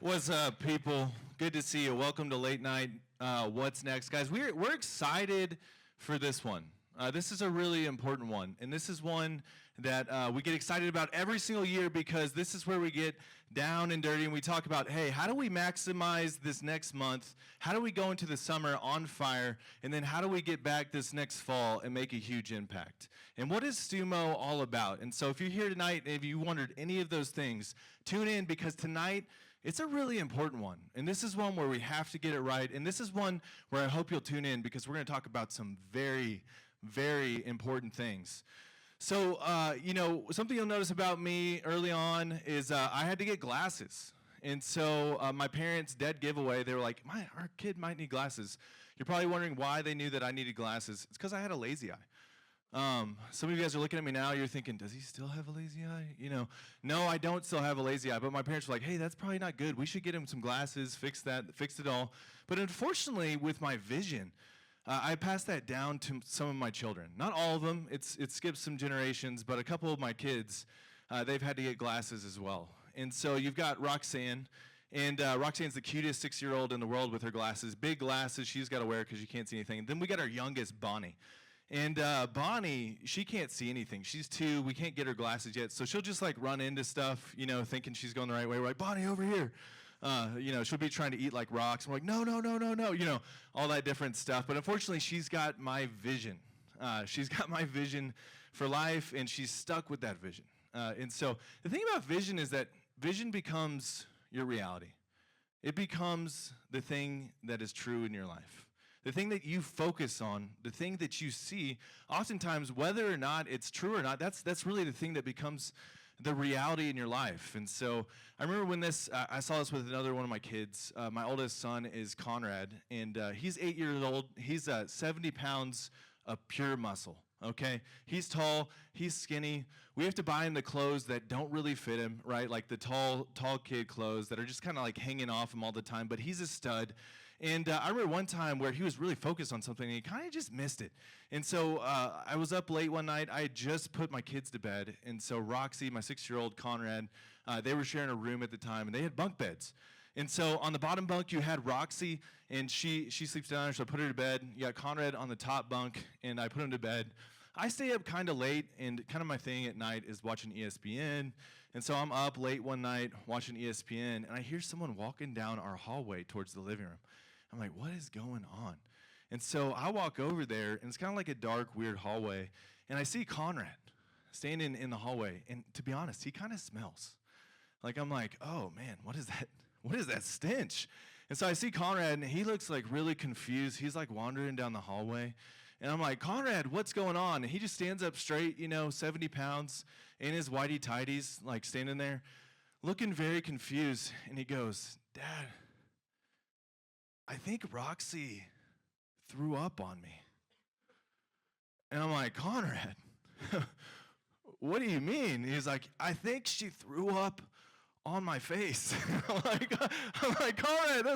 What's up, people? Good to see you. Welcome to Late Night What's Next. Guys, we're excited for this one. This is a really important one, and this is one that we get excited about every single year because this is where we get down and dirty and we talk about, hey, how do we maximize this next month? How do we go into the summer on fire? And then how do we get back this next fall and make a huge impact? And what is StuMo all about? And so if you're here tonight and if you wondered any of those things, tune in because tonight, it's a really important one, and this is one where we have to get it right, and this is one where I hope you'll tune in because we're going to talk about some very, very important things. So, something you'll notice about me early on is I had to get glasses, and so my parents' dead giveaway, they were like, our kid might need glasses. You're probably wondering why they knew that I needed glasses. It's because I had a lazy eye. Some of you guys are looking at me now, you're thinking, does he still have a lazy eye? No, I don't still have a lazy eye, but my parents were like, hey, that's probably not good. We should get him some glasses, fix it all. But unfortunately, with my vision, I passed that down to some of my children. Not all of them, it skips some generations, but a couple of my kids, they've had to get glasses as well. And so you've got Roxanne, and Roxanne's the cutest 6-year-old in the world with her glasses. Big glasses she's got to wear because you can't see anything. Then we got our youngest, Bonnie. And Bonnie, she can't see anything. She's 2. We can't get her glasses yet. So she'll just like run into stuff, thinking she's going the right way. We're like, Bonnie, over here. She'll be trying to eat like rocks. We're like, no, all that different stuff. But unfortunately, she's got my vision. She's got my vision for life, and she's stuck with that vision. And so the thing about vision is that vision becomes your reality. It becomes the thing that is true in your life. The thing that you focus on, the thing that you see, oftentimes, whether or not it's true or not, that's really the thing that becomes the reality in your life. And so I remember when I saw this with another one of my kids. My oldest son is Conrad, and he's 8 years old. He's 70 pounds of pure muscle, okay? He's tall, he's skinny. We have to buy him the clothes that don't really fit him, right? Like the tall kid clothes that are just kind of like hanging off him all the time, but he's a stud. And I remember one time where he was really focused on something and he kind of just missed it. And so I was up late one night. I had just put my kids to bed. And so Roxy, my 6-year-old, Conrad, they were sharing a room at the time, and they had bunk beds. And so on the bottom bunk, you had Roxy, and she sleeps down, so I put her to bed. You got Conrad on the top bunk, and I put him to bed. I stay up kind of late, and kind of my thing at night is watching ESPN. And so I'm up late one night watching ESPN, and I hear someone walking down our hallway towards the living room. I'm like, what is going on? And so I walk over there, and it's kind of like a dark, weird hallway, and I see Conrad standing in the hallway, and to be honest, he kind of smells. Like, I'm like, oh, man, what is that? What is that stench? And so I see Conrad, and he looks like really confused. He's like wandering down the hallway, and I'm like, Conrad, what's going on? And he just stands up straight, 70 pounds, in his whitey tighties, like standing there, looking very confused, and he goes, Dad, I think Roxy threw up on me. And I'm like, Conrad, what do you mean? He's like, I think she threw up on my face. I'm like, Conrad,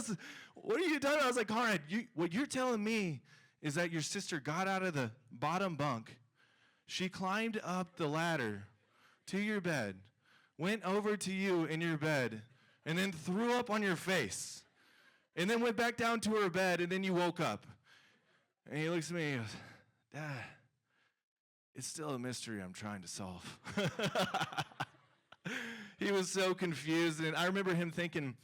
what are you talking about? I was like, Conrad, what you're telling me is that your sister got out of the bottom bunk, she climbed up the ladder to your bed, went over to you in your bed, and then threw up on your face. And then went back down to her bed, and then you woke up. And he looks at me and goes, Dad, it's still a mystery I'm trying to solve. He was so confused, and I remember him thinking,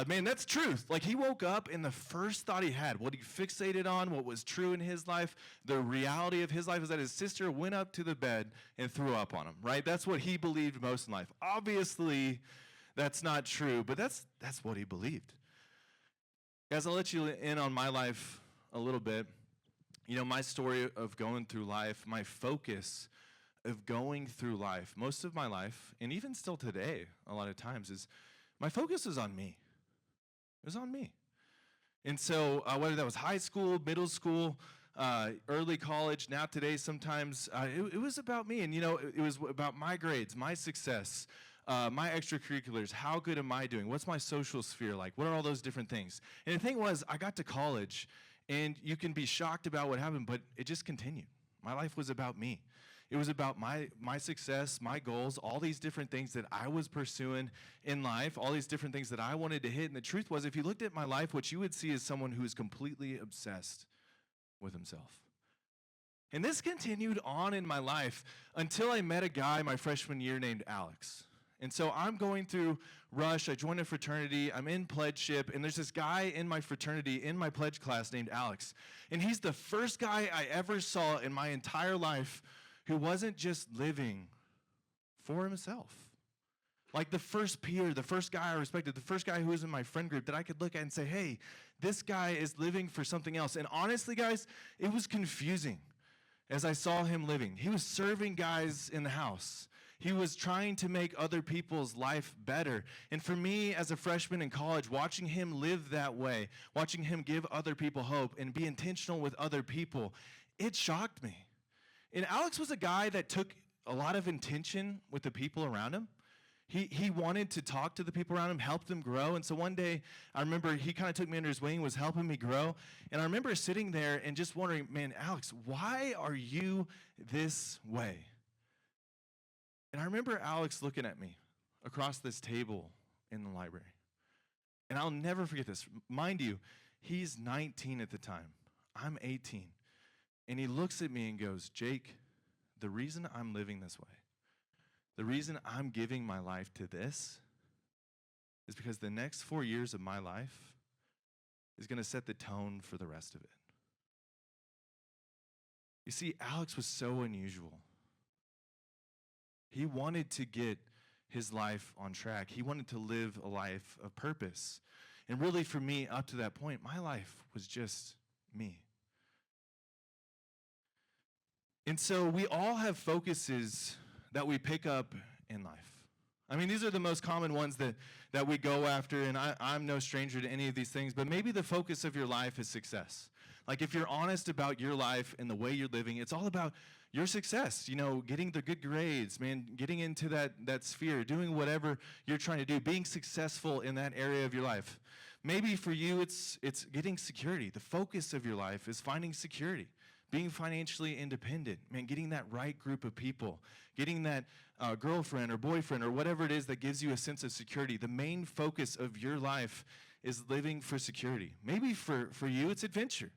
man, that's truth. Like, he woke up, and the first thought he had, what he fixated on, what was true in his life, the reality of his life is that his sister went up to the bed and threw up on him, right? That's what he believed most in life. Obviously, that's not true, but that's what he believed. Guys, I'll let you in on my life a little bit. My story of going through life, my focus of going through life, most of my life, and even still today, a lot of times, is my focus is on me. It was on me. And so whether that was high school, middle school, early college, now today sometimes, it was about me. And, it was about my grades, my success, my extracurriculars, how good am I doing? What's my social sphere like? What are all those different things? And the thing was, I got to college, and you can be shocked about what happened, but it just continued. My life was about me. It was about my success, my goals, all these different things that I was pursuing in life, all these different things that I wanted to hit. And the truth was, if you looked at my life, what you would see is someone who is completely obsessed with himself. And this continued on in my life until I met a guy my freshman year named Alex. And so I'm going through Rush. I joined a fraternity. I'm in pledgeship. And there's this guy in my fraternity, in my pledge class, named Alex. And he's the first guy I ever saw in my entire life who wasn't just living for himself. Like the first peer, the first guy I respected, the first guy who was in my friend group that I could look at and say, hey, this guy is living for something else. And honestly, guys, it was confusing as I saw him living. He was serving guys in the house. He was trying to make other people's life better. And for me as a freshman in college, watching him live that way, watching him give other people hope and be intentional with other people, it shocked me. And Alex was a guy that took a lot of intention with the people around him. He wanted to talk to the people around him, help them grow. And so one day, I remember he kind of took me under his wing, was helping me grow. And I remember sitting there and just wondering, man, Alex, why are you this way? And I remember Alex looking at me across this table in the library. And I'll never forget this. Mind you, he's 19 at the time. I'm 18. And he looks at me and goes, Jake, the reason I'm living this way, the reason I'm giving my life to this is because the next 4 years of my life is going to set the tone for the rest of it. You see, Alex was so unusual. He wanted to get his life on track. He wanted to live a life of purpose. And really for me, up to that point, my life was just me. And so we all have focuses that we pick up in life. I mean, these are the most common ones that we go after, and I'm no stranger to any of these things, but maybe the focus of your life is success. Like if you're honest about your life and the way you're living, it's all about your success, getting the good grades, man, getting into that sphere, doing whatever you're trying to do, being successful in that area of your life. Maybe for you, it's getting security. The focus of your life is finding security. Being financially independent, man, getting that right group of people, getting that girlfriend or boyfriend or whatever it is that gives you a sense of security. The main focus of your life is living for security. Maybe for you, it's adventure.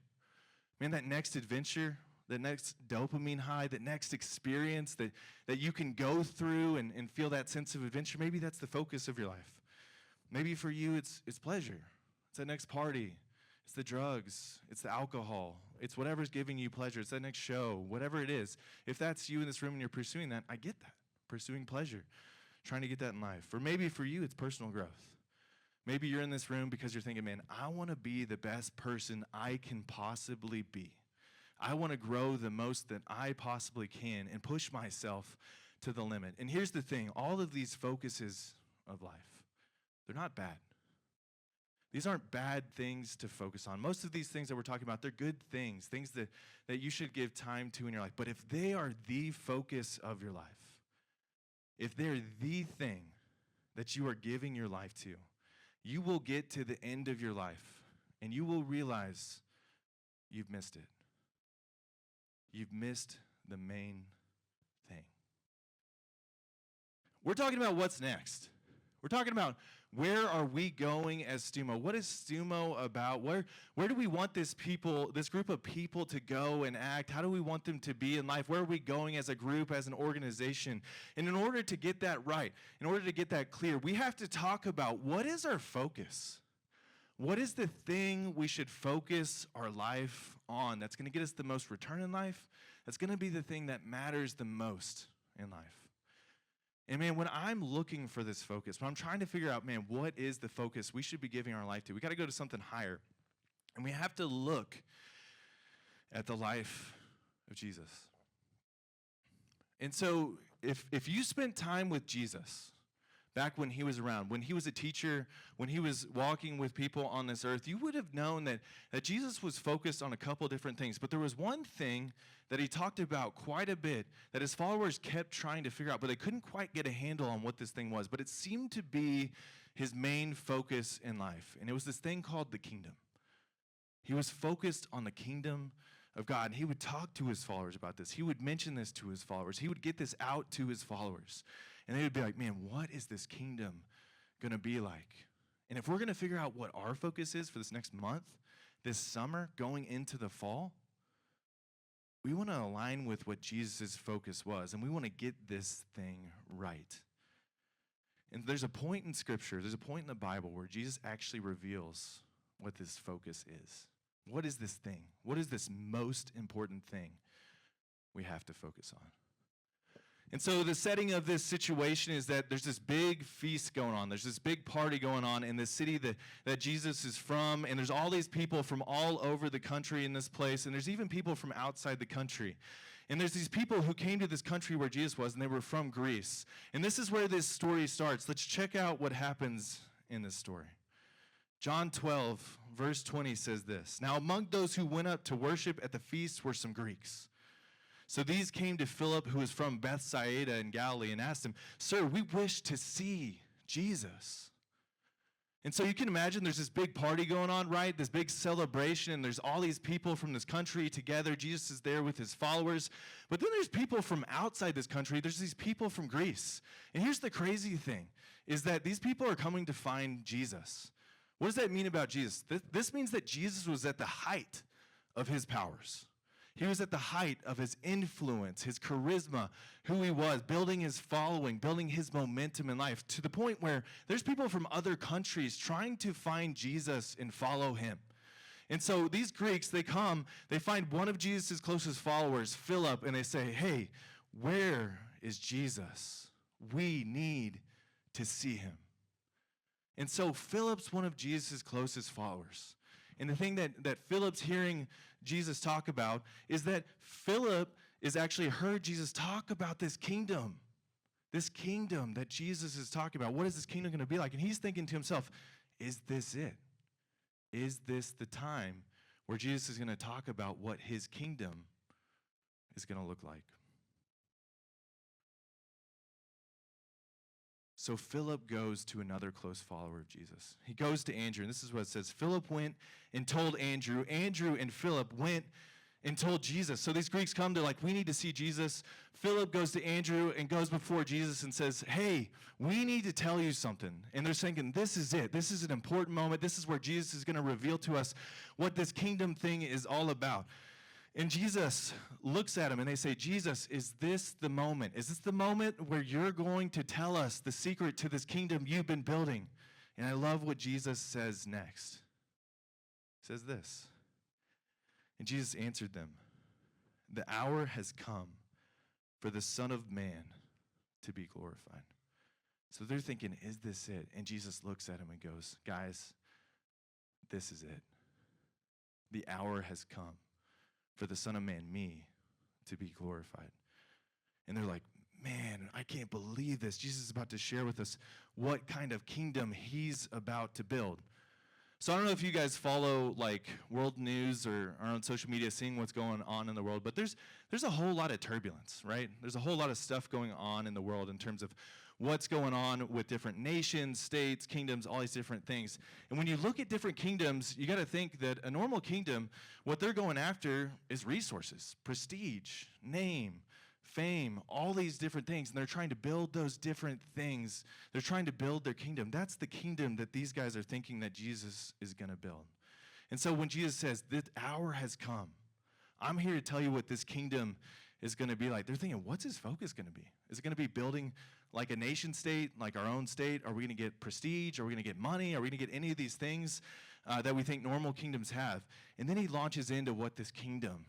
Man, that next adventure, that next dopamine high, that next experience that you can go through and feel that sense of adventure, maybe that's the focus of your life. Maybe for you, it's pleasure. It's that next party. It's the drugs, it's the alcohol, it's whatever's giving you pleasure, it's that next show, whatever it is. If that's you in this room and you're pursuing that, I get that. Pursuing pleasure, trying to get that in life. Or maybe for you, it's personal growth. Maybe you're in this room because you're thinking, man, I want to be the best person I can possibly be. I want to grow the most that I possibly can and push myself to the limit. And here's the thing, all of these focuses of life, they're not bad. These aren't bad things to focus on. Most of these things that we're talking about, they're good things that you should give time to in your life. But if they are the focus of your life, if they're the thing that you are giving your life to, you will get to the end of your life and you will realize you've missed it. You've missed the main thing. We're talking about what's next. We're talking about where are we going as StuMo? What is StuMo about? Where do we want this group of people to go and act? How do we want them to be in life? Where are we going as a group, as an organization? And in order to get that right, in order to get that clear, we have to talk about what is our focus? What is the thing we should focus our life on that's going to get us the most return in life? That's going to be the thing that matters the most in life. And man, when I'm looking for this focus, when I'm trying to figure out, man, what is the focus we should be giving our life to? We got to go to something higher. And we have to look at the life of Jesus. And so if you spent time with Jesus back when he was around, when he was a teacher, when he was walking with people on this earth, you would have known that Jesus was focused on a couple different things. But there was one thing that he talked about quite a bit that his followers kept trying to figure out, but they couldn't quite get a handle on what this thing was. But it seemed to be his main focus in life. And it was this thing called the kingdom. He was focused on the kingdom of God. And he would talk to his followers about this. He would mention this to his followers. He would get this out to his followers. And they would be like, man, what is this kingdom going to be like? And if we're going to figure out what our focus is for this next month, this summer, going into the fall, we want to align with what Jesus' focus was, and we want to get this thing right. And there's a point in Scripture, there's a point in the Bible where Jesus actually reveals what this focus is. What is this thing? What is this most important thing we have to focus on? And so the setting of this situation is that there's this big feast going on. There's this big party going on in the city that Jesus is from, and there's all these people from all over the country in this place, and there's even people from outside the country. And there's these people who came to this country where Jesus was, and they were from Greece. And this is where this story starts. Let's check out what happens in this story. John 12, verse 20 says this, "Now among those who went up to worship at the feast were some Greeks. So these came to Philip, who was from Bethsaida in Galilee, and asked him, 'Sir, we wish to see Jesus.'" And so you can imagine there's this big party going on, right? This big celebration, and there's all these people from this country together. Jesus is there with his followers. But then there's people from outside this country. There's these people from Greece. And here's the crazy thing, is that these people are coming to find Jesus. What does that mean about Jesus? This means that Jesus was at the height of his powers. He was at the height of his influence, his charisma, who he was, building his following, building his momentum in life, to the point where there's people from other countries trying to find Jesus and follow him. And so these Greeks, they come, they find one of Jesus' closest followers, Philip, and they say, "Hey, where is Jesus? We need to see him." And so Philip's one of Jesus' closest followers. And the thing that Philip's hearing Jesus talk about is that Philip is actually heard Jesus talk about this kingdom that Jesus is talking about. What is this kingdom going to be like? And he's thinking to himself, is this it? Is this the time where Jesus is going to talk about what his kingdom is going to look like? So Philip goes to another close follower of Jesus. He goes to Andrew, and this is what it says. Philip went and told Andrew. Andrew and Philip went and told Jesus. So these Greeks come, they're like, we need to see Jesus. Philip goes to Andrew and goes before Jesus and says, hey, we need to tell you something. And they're thinking, this is it. This is an important moment. This is where Jesus is going to reveal to us what this kingdom thing is all about. And Jesus looks at him and they say, Jesus, is this the moment? Is this the moment where you're going to tell us the secret to this kingdom you've been building? And I love what Jesus says next. He says this, and Jesus answered them, the hour has come for the Son of Man to be glorified. So they're thinking, is this it? And Jesus looks at him and goes, guys, this is it. The hour has come for the Son of Man, me, to be glorified. And they're like, man, I can't believe this. Jesus is about to share with us what kind of kingdom he's about to build. So I don't know if you guys follow like world news or are on social media seeing what's going on in the world, but there's a whole lot of turbulence, right? There's a whole lot of stuff going on in the world in terms of what's going on with different nations, states, kingdoms, all these different things. And when you look at different kingdoms, you got to think that a normal kingdom, what they're going after is resources, prestige, name, fame, all these different things. And they're trying to build those different things. They're trying to build their kingdom. That's the kingdom that these guys are thinking that Jesus is going to build. And so when Jesus says, this hour has come, I'm here to tell you what this kingdom is going to be like. They're thinking, what's his focus going to be? Is it going to be building like a nation state, like our own state? Are we going to get prestige? Are we going to get money? Are we going to get any of these things that we think normal kingdoms have? And then he launches into what this kingdom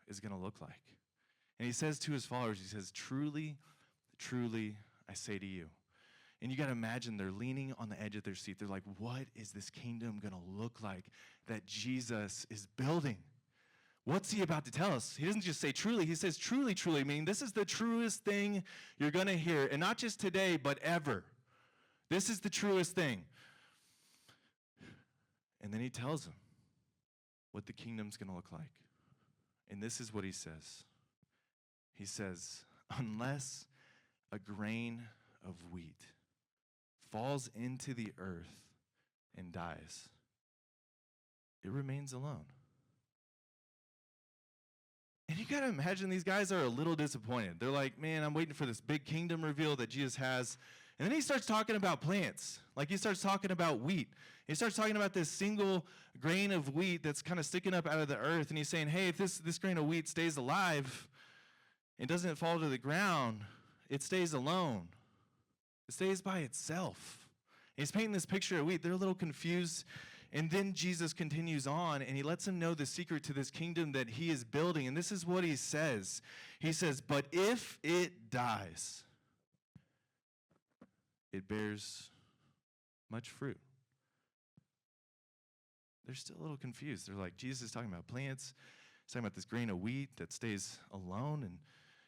is going to look like. And he says to his followers, he says, truly, truly, I say to you. And you got to imagine they're leaning on the edge of their seat. They're like, what is this kingdom going to look like that Jesus is building? What's he about to tell us? He doesn't just say truly. He says truly, truly, meaning this is the truest thing you're going to hear. And not just today, but ever. This is the truest thing. And then he tells them what the kingdom's going to look like. And this is what he says. He says, unless a grain of wheat falls into the earth and dies, it remains alone. And you got to imagine these guys are a little disappointed. They're like, man, I'm waiting for this big kingdom reveal that Jesus has. And then he starts talking about plants. Like he starts talking about wheat. He starts talking about this single grain of wheat that's kind of sticking up out of the earth. And he's saying, hey, if this grain of wheat stays alive and doesn't fall to the ground, it stays alone. It stays by itself. And he's painting this picture of wheat. They're a little confused. And then Jesus continues on, and he lets them know the secret to this kingdom that he is building. And this is what he says. He says, but if it dies, it bears much fruit. They're still a little confused. They're like, Jesus is talking about plants. He's talking about this grain of wheat that stays alone and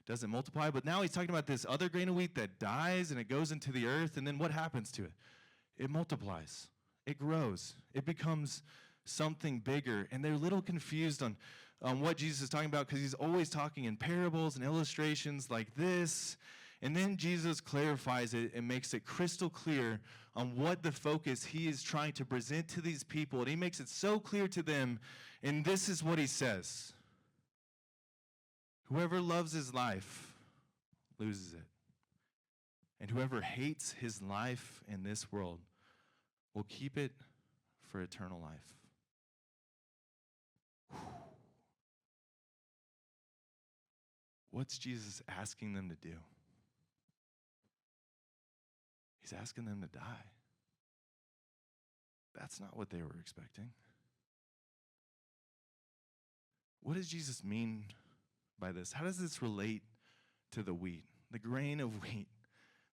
doesn't multiply. But now he's talking about this other grain of wheat that dies, and it goes into the earth. And then what happens to it? It multiplies. It grows. It becomes something bigger. And they're a little confused on what Jesus is talking about because he's always talking in parables and illustrations like this. And then Jesus clarifies it and makes it crystal clear on what the focus he is trying to present to these people. And he makes it so clear to them. And this is what he says. Whoever loves his life loses it. And whoever hates his life in this world will keep it for eternal life. What's Jesus asking them to do? He's asking them to die. That's not what they were expecting. What does Jesus mean by this? How does this relate to the wheat, the grain of wheat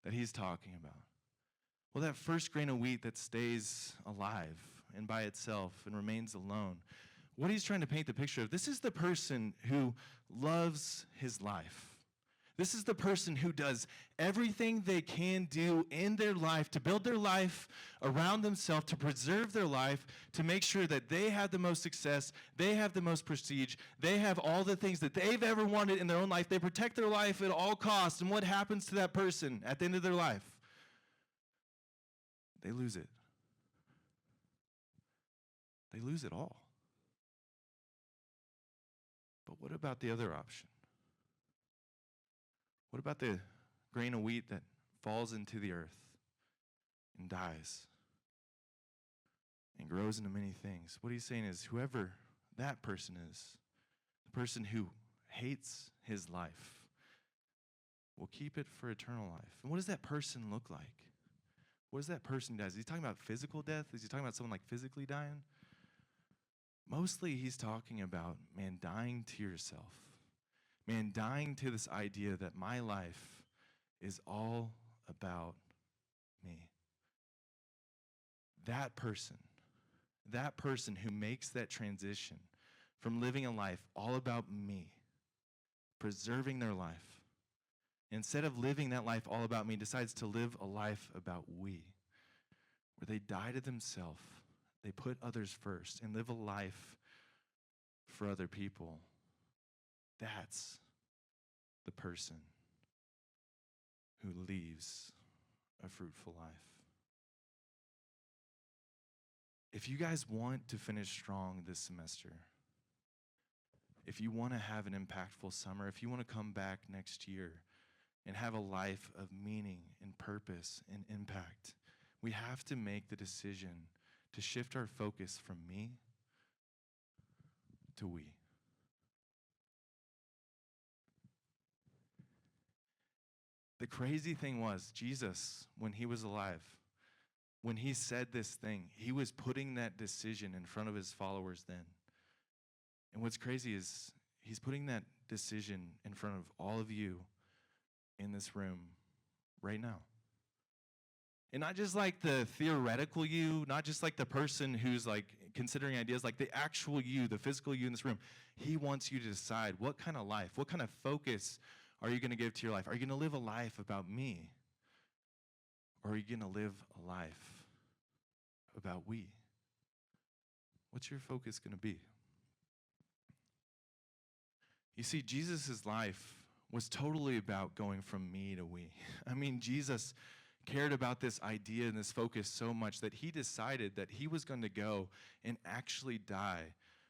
that he's talking about? Well, that first grain of wheat that stays alive and by itself and remains alone, what he's trying to paint the picture of, this is the person who loves his life. This is the person who does everything they can do in their life to build their life around themselves, to preserve their life, to make sure that they have the most success, they have the most prestige, they have all the things that they've ever wanted in their own life. They protect their life at all costs. And what happens to that person at the end of their life? They lose it. They lose it all. But what about the other option? What about the grain of wheat that falls into the earth and dies and grows into many things? What he's saying is whoever that person is, the person who hates his life, will keep it for eternal life. And what does that person look like? What does that person do? Is he talking about physical death? Is he talking about someone like physically dying? Mostly he's talking about, man, dying to yourself. Man, dying to this idea that my life is all about me. That person who makes that transition from living a life all about me, preserving their life, instead of living that life all about me, decides to live a life about we, where they die to themselves, they put others first, and live a life for other people. That's the person who leaves a fruitful life. If you guys want to finish strong this semester, if you want to have an impactful summer, if you want to come back next year and have a life of meaning and purpose and impact, we have to make the decision to shift our focus from me to we. The crazy thing was, Jesus, when he was alive, when he said this thing, he was putting that decision in front of his followers then. And what's crazy is he's putting that decision in front of all of you in this room right now. And not just like the theoretical you, not just like the person who's like considering ideas, like the actual you, the physical you in this room. He wants you to decide what kind of life, what kind of focus are you going to give to your life? Are you going to live a life about me? Or are you going to live a life about we? What's your focus going to be? You see, Jesus' life was totally about going from me to we. I mean, Jesus cared about this idea and this focus so much that he decided that he was going to go and actually die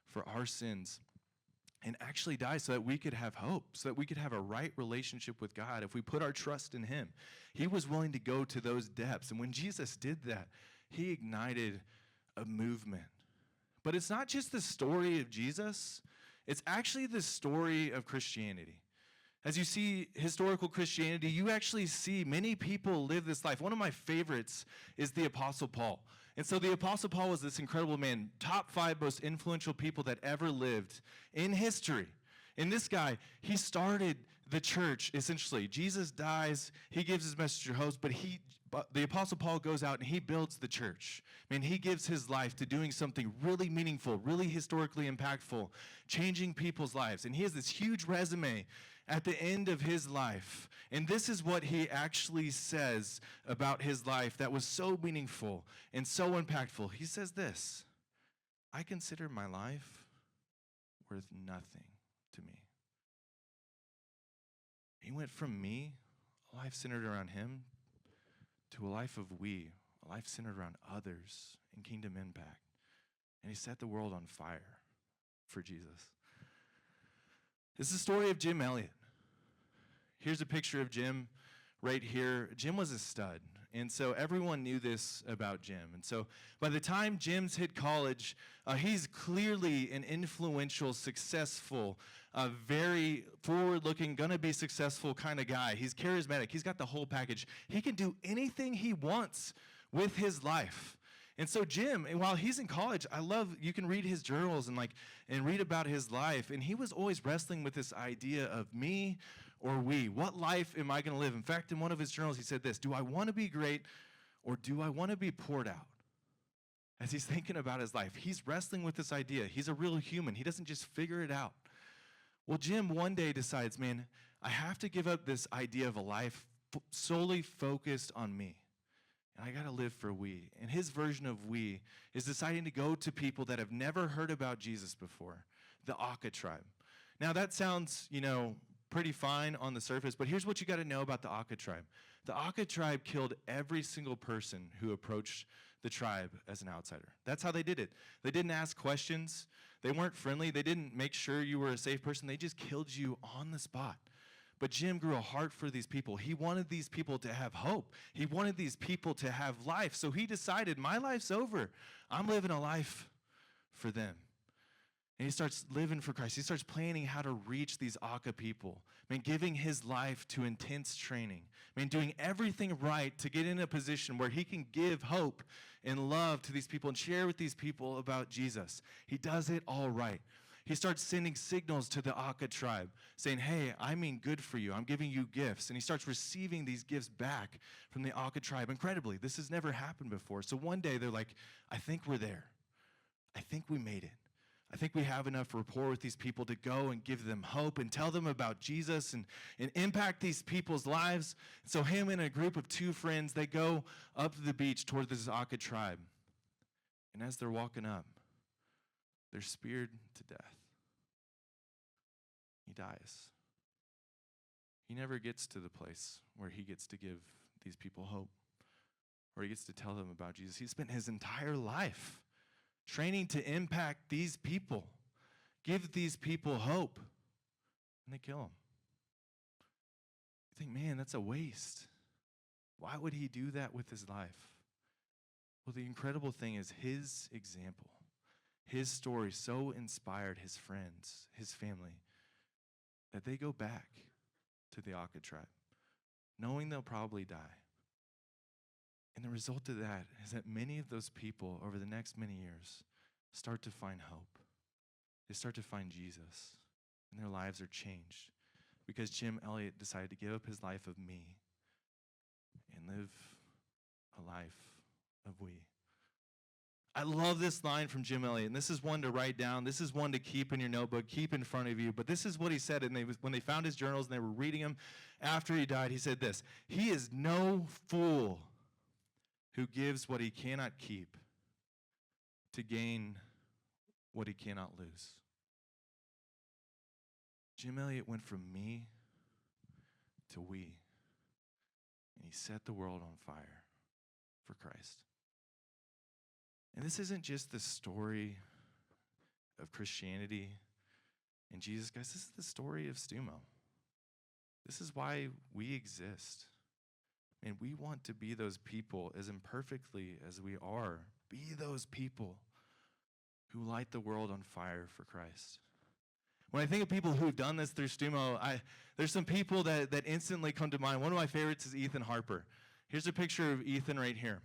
for our sins and actually die so that we could have hope, so that we could have a right relationship with God if we put our trust in him. He was willing to go to those depths. And when Jesus did that, he ignited a movement. But it's not just the story of Jesus, it's actually the story of Christianity. As you see historical Christianity, you actually see many people live this life. One of my favorites is the Apostle Paul. And so the Apostle Paul was this incredible man, top 5 most influential people that ever lived in history. And this guy, he started the church, essentially. Jesus dies, he gives his message to host, but the Apostle Paul goes out and he builds the church. Man, he gives his life to doing something really meaningful, really historically impactful, changing people's lives. And he has this huge resume at the end of his life. And this is what he actually says about his life that was so meaningful and so impactful. He says this: I consider my life worth nothing to me. He went from me, a life centered around him, to a life of we, a life centered around others and kingdom impact. And he set the world on fire for Jesus. This is the story of Jim Elliot. Here's a picture of Jim right here. Jim was a stud, and so everyone knew this about Jim. And so by the time Jim's hit college, he's clearly an influential, successful, very forward-looking, gonna be successful kind of guy. He's charismatic. He's got the whole package. He can do anything he wants with his life. And so Jim, and while he's in college, you can read his journals and read about his life. And he was always wrestling with this idea of me or we. What life am I going to live? In fact, in one of his journals, he said this: do I want to be great or do I want to be poured out? As he's thinking about his life, he's wrestling with this idea. He's a real human. He doesn't just figure it out. Well, Jim one day decides, man, I have to give up this idea of a life solely focused on me. And I got to live for we. And his version of we is deciding to go to people that have never heard about Jesus before, the Aka tribe. Now, that sounds, pretty fine on the surface, but here's what you got to know about the Aka tribe. The Aka tribe killed every single person who approached the tribe as an outsider. That's how they did it. They didn't ask questions. They weren't friendly. They didn't make sure you were a safe person. They just killed you on the spot. But Jim grew a heart for these people. He wanted these people to have hope. He wanted these people to have life. So he decided, my life's over. I'm living a life for them. And he starts living for Christ. He starts planning how to reach these Aka people. Giving his life to intense training. Doing everything right to get in a position where he can give hope and love to these people and share with these people about Jesus. He does it all right. He starts sending signals to the Aka tribe saying, hey, I mean good for you. I'm giving you gifts. And he starts receiving these gifts back from the Aka tribe. Incredibly, this has never happened before. So one day they're like, I think we're there. I think we made it. I think we have enough rapport with these people to go and give them hope and tell them about Jesus and impact these people's lives. So him and a group of 2 friends, they go up to the beach toward this Aka tribe. And as they're walking up, they're speared to death. He dies. He never gets to the place where he gets to give these people hope, where he gets to tell them about Jesus. He spent his entire life training to impact these people, give these people hope, and they kill him. You think, man, that's a waste. Why would he do that with his life? Well, the incredible thing is his example. His story so inspired his friends, his family, that they go back to the Aka tribe, knowing they'll probably die. And the result of that is that many of those people over the next many years start to find hope. They start to find Jesus, and their lives are changed because Jim Elliot decided to give up his life of me and live a life of we. I love this line from Jim Elliot, and this is one to write down. This is one to keep in your notebook, keep in front of you. But this is what he said, and when they found his journals and they were reading them after he died, he said this: he is no fool who gives what he cannot keep to gain what he cannot lose. Jim Elliot went from me to we, and he set the world on fire for Christ. And this isn't just the story of Christianity. And Jesus, guys, this is the story of StuMo. This is why we exist. And we want to be those people, as imperfectly as we are, be those people who light the world on fire for Christ. When I think of people who've done this through StuMo, there's some people that instantly come to mind. One of my favorites is Ethan Harper. Here's a picture of Ethan right here.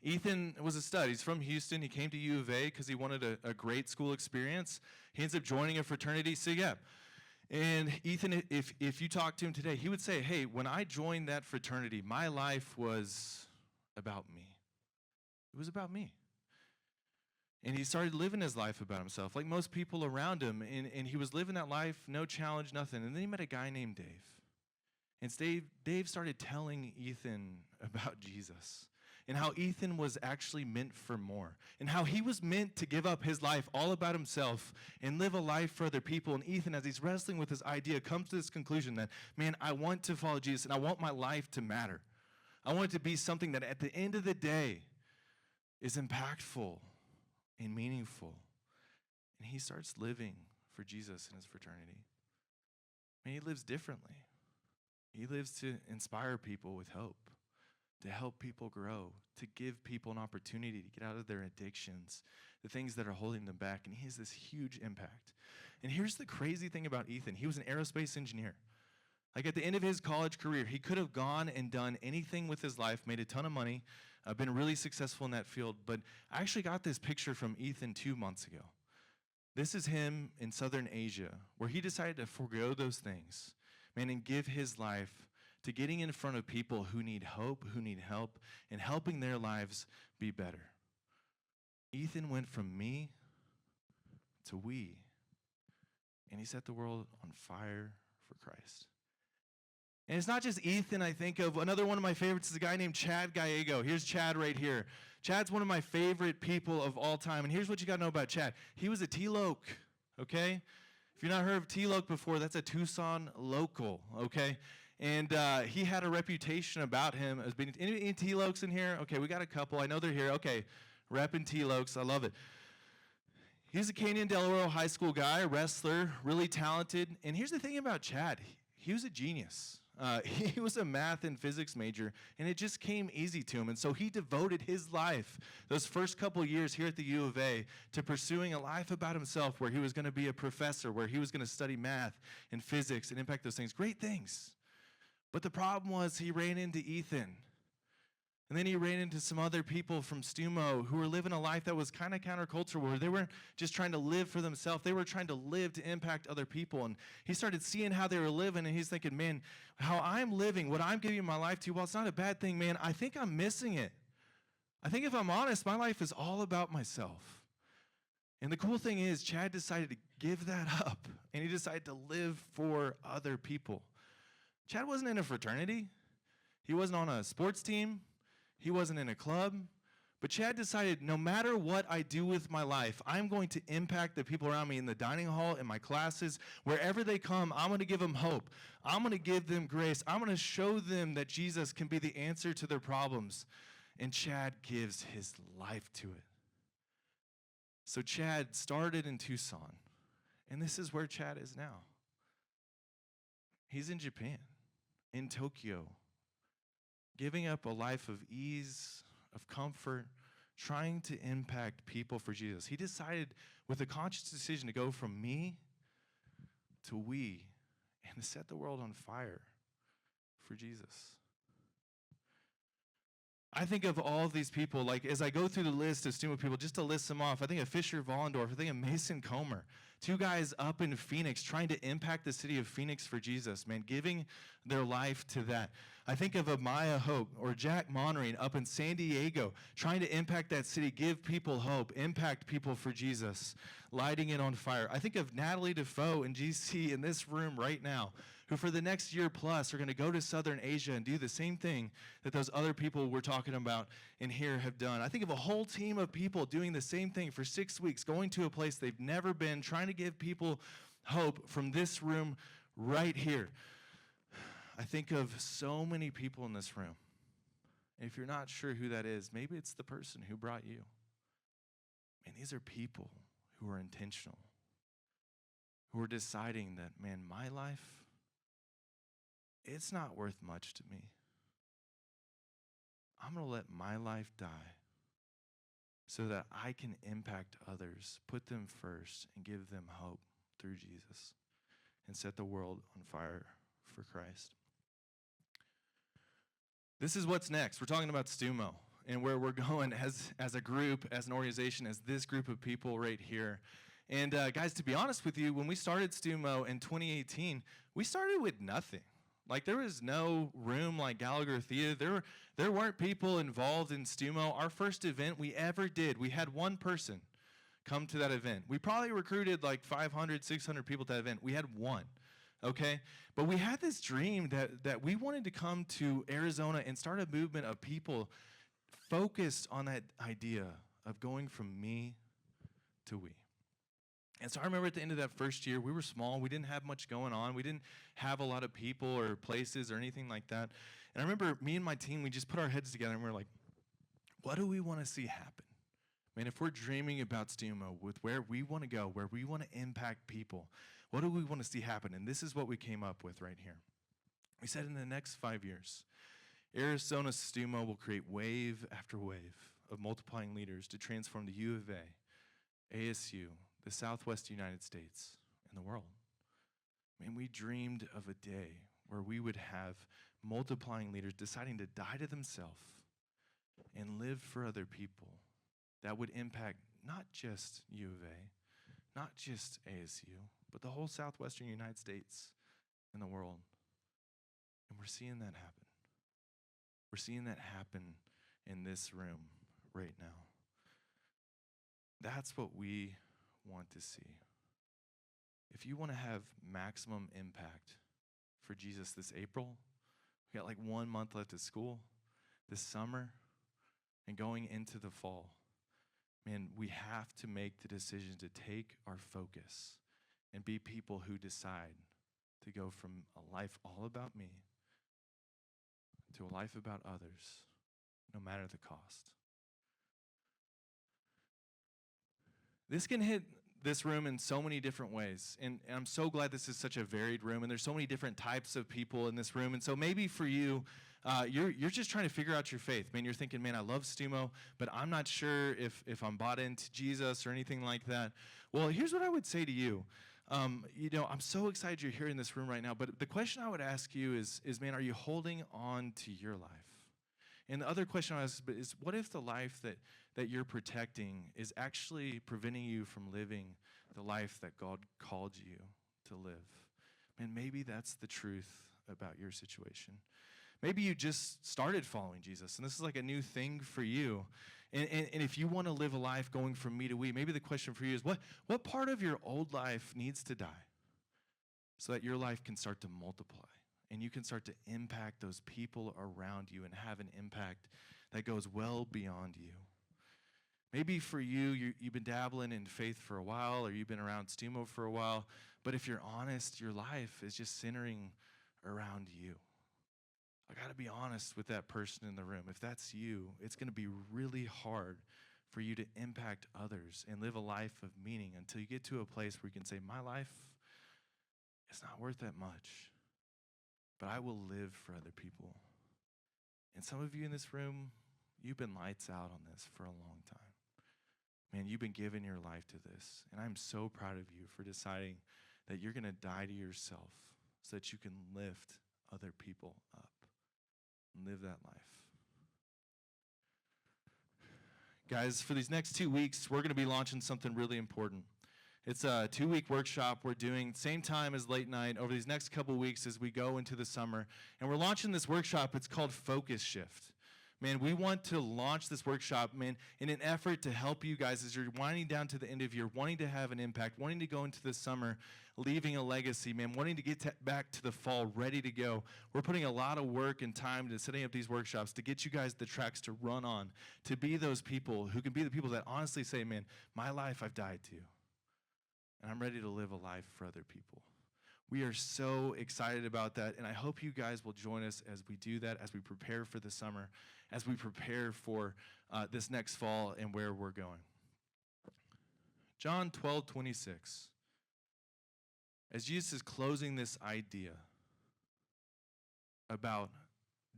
Ethan was a stud. He's from Houston. He came to U of A because he wanted a great school experience. He ends up joining a fraternity. So yeah. And Ethan, if you talk to him today, he would say, hey, when I joined that fraternity, my life was about me. It was about me. And he started living his life about himself, like most people around him. And he was living that life, no challenge, nothing. And then he met a guy named Dave. And Dave started telling Ethan about Jesus and how Ethan was actually meant for more and how he was meant to give up his life all about himself and live a life for other people. And Ethan, as he's wrestling with this idea, comes to this conclusion that, man, I want to follow Jesus and I want my life to matter. I want it to be something that at the end of the day is impactful and meaningful. And he starts living for Jesus in his fraternity. And he lives differently. He lives to inspire people with hope, to help people grow, to give people an opportunity to get out of their addictions, the things that are holding them back. And he has this huge impact. And here's the crazy thing about Ethan. He was an aerospace engineer. Like at the end of his college career, he could have gone and done anything with his life, made a ton of money, been really successful in that field. But I actually got this picture from Ethan 2 months ago. This is him in Southern Asia, where he decided to forego those things, man, and give his life to getting in front of people who need hope, who need help, and helping their lives be better. Ethan went from me to we, and he set the world on fire for Christ. And it's not just Ethan I think of. Another one of my favorites is a guy named Chad Gallego. Here's Chad right here. Chad's one of my favorite people of all time. And here's what you got to know about Chad. He was a T-Loke, okay? If you've not heard of T-Loke before, that's a Tucson local, okay? And he had a reputation about him as being, any T-Lokes in here? Okay, we got a couple. I know they're here. Okay, repping T-Lokes. I love it. He's a Canyon Del Oro high school guy, a wrestler, really talented. And here's the thing about Chad. He was a genius. He was a math and physics major, and it just came easy to him. And so he devoted his life, those first couple years here at the U of A, to pursuing a life about himself where he was going to be a professor, where he was going to study math and physics and impact those things. Great things. But the problem was he ran into Ethan. And then he ran into some other people from StuMo who were living a life that was kind of countercultural, where they weren't just trying to live for themselves. They were trying to live to impact other people. And he started seeing how they were living, and he's thinking, man, how I'm living, what I'm giving my life to, well, it's not a bad thing, man. I think I'm missing it. I think if I'm honest, my life is all about myself. And the cool thing is, Chad decided to give that up, and he decided to live for other people. Chad wasn't in a fraternity. He wasn't on a sports team. He wasn't in a club, but Chad decided no matter what I do with my life, I'm going to impact the people around me in the dining hall, in my classes, wherever they come. I'm going to give them hope. I'm going to give them grace. I'm going to show them that Jesus can be the answer to their problems. And Chad gives his life to it. So Chad started in Tucson, and this is where Chad is now. He's in Japan, in Tokyo, giving up a life of ease, of comfort, trying to impact people for Jesus. He decided with a conscious decision to go from me to we and to set the world on fire for Jesus. I think of all of these people, like as I go through the list of StuMo people, just to list them off, I think of Fisher Vollendorf, I think of Mason Comer, two guys up in Phoenix trying to impact the city of Phoenix for Jesus, man, giving their life to that. I think of Amaya Hope or Jack Monrine up in San Diego, trying to impact that city, give people hope, impact people for Jesus, lighting it on fire. I think of Natalie Defoe in GC in this room right now, who for the next year plus are going to go to Southern Asia and do the same thing that those other people we're talking about in here have done. I think of a whole team of people doing the same thing for 6 weeks, going to a place they've never been, trying to give people hope from this room right here. I think of so many people in this room. If you're not sure who that is, maybe it's the person who brought you. And these are people who are intentional. who are deciding that, man, my life, it's not worth much to me. I'm going to let my life die so that I can impact others, put them first, and give them hope through Jesus and set the world on fire for Christ. This is what's next. We're talking about StuMo and where we're going as a group, as an organization, as this group of people right here. And guys, to be honest with you, when we started StuMo in 2018, we started with nothing. Like, there was no room like Gallagher Theater. There weren't people involved in StuMo. Our first event we ever did, we had one person come to that event. We probably recruited like 500, 600 people to that event. We had one, okay? But we had this dream that we wanted to come to Arizona and start a movement of people focused on that idea of going from me to we. And so I remember at the end of that first year, we were small. We didn't have much going on. We didn't have a lot of people or places or anything like that. And I remember me and my team, we just put our heads together and we were like, what do we want to see happen? Man, if we're dreaming about StuMo with where we want to go, where we want to impact people, what do we want to see happen? And this is what we came up with right here. We said in the next 5 years, Arizona StuMo will create wave after wave of multiplying leaders to transform the U of A, ASU, the Southwest United States, and the world. Man, we dreamed of a day where we would have multiplying leaders deciding to die to themselves and live for other people that would impact not just U of A, not just ASU, but the whole Southwestern United States and the world. And we're seeing that happen. We're seeing that happen in this room right now. That's what we want to see. If you want to have maximum impact for Jesus this April, we got like 1 month left of school, this summer, and going into the fall, man, we have to make the decision to take our focus and be people who decide to go from a life all about me to a life about others, no matter the cost. This can hit this room in so many different ways, and I'm so glad this is such a varied room, and there's so many different types of people in this room. And so maybe for you, you're just trying to figure out your faith. Man, you're thinking, man, I love StuMo, but I'm not sure if I'm bought into Jesus or anything like that. Well, here's what I would say to you. I'm so excited you're here in this room right now, but the question I would ask you is, man, are you holding on to your life? And the other question I ask is, what if the life that you're protecting is actually preventing you from living the life that God called you to live? Man, maybe that's the truth about your situation. Maybe you just started following Jesus, and this is like a new thing for you. And if you want to live a life going from me to we, maybe the question for you is, what part of your old life needs to die so that your life can start to multiply and you can start to impact those people around you and have an impact that goes well beyond you? Maybe for you've been dabbling in faith for a while, or you've been around StuMo for a while, but if you're honest, your life is just centering around you. I got to be honest with that person in the room. If that's you, it's going to be really hard for you to impact others and live a life of meaning until you get to a place where you can say, my life is not worth that much, but I will live for other people. And some of you in this room, you've been lights out on this for a long time. Man, you've been giving your life to this, and I'm so proud of you for deciding that you're going to die to yourself so that you can lift other people up. Live that life. Guys, for these next 2 weeks, we're going to be launching something really important. It's a 2-week workshop we're doing, same time as late night, over these next couple weeks as we go into the summer. And we're launching this workshop. It's called Focus Shift. Man, we want to launch this workshop, man, in an effort to help you guys as you're winding down to the end of year, wanting to have an impact, wanting to go into the summer, leaving a legacy, man, wanting to get back to the fall, ready to go. We're putting a lot of work and time into setting up these workshops to get you guys the tracks to run on, to be those people who can be the people that honestly say, man, my life I've died to, and I'm ready to live a life for other people. We are so excited about that, and I hope you guys will join us as we do that, as we prepare for the summer, as we prepare for this next fall and where we're going. John 12:26. As Jesus is closing this idea about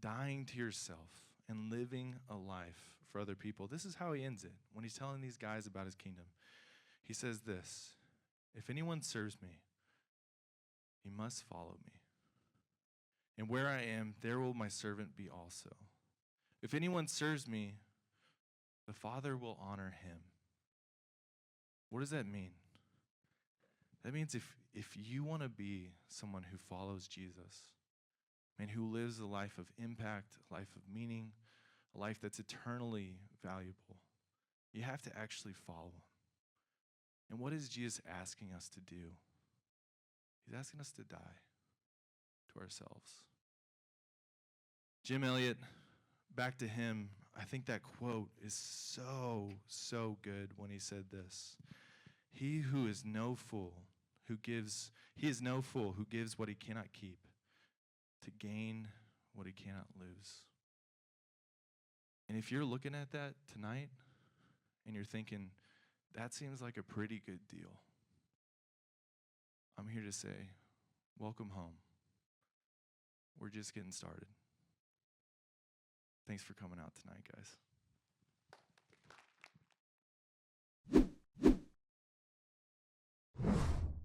dying to yourself and living a life for other people, this is how he ends it. When he's telling these guys about his kingdom, he says this: if anyone serves me, he must follow me. And where I am, there will my servant be also. If anyone serves me, the Father will honor him. What does that mean? That means if you want to be someone who follows Jesus, and who lives a life of impact, a life of meaning, a life that's eternally valuable, you have to actually follow him. And what is Jesus asking us to do? He's asking us to die to ourselves. Jim Elliot, back to him, I think that quote is so good when he said this: he is no fool who gives what he cannot keep to gain what he cannot lose. And if you're looking at that tonight and you're thinking, that seems like a pretty good deal, I'm here to say, welcome home. We're just getting started. Thanks for coming out tonight, guys.